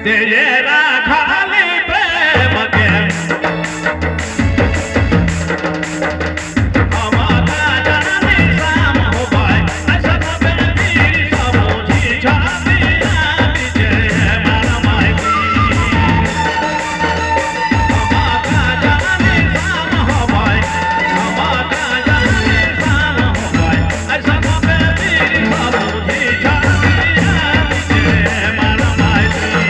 तेरे राखाली प्रेम के हमारा जाने शाम हो पाए ऐसा बेबी समझी छाती जे मारा मायती हमारा जाने शाम हो पाए हमारा जाने शाम हो पाए ऐसा बेबी समझी छाती जे मारा मायती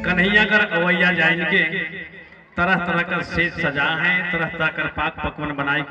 कन्हैया कर अवैया जाएंगे तरह तरह का सेज सजा है तरह तरह कर पाक पकवान बनाई